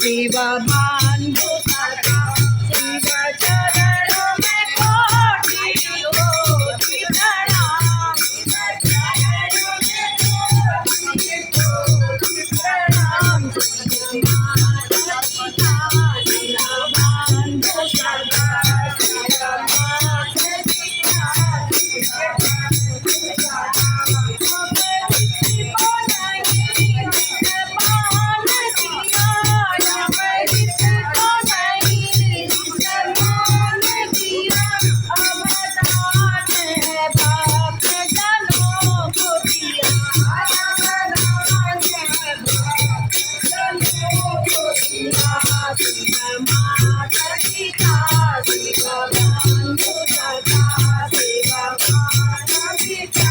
शिव बंधु सखा शिव चरणों में कोटि कोटि प्रणाम शिव चरणों में कोटि कोटि प्रणाम शिव माता पिता शिव बंधु सखा शिव माता पिता शिव बंधु सखा Bye.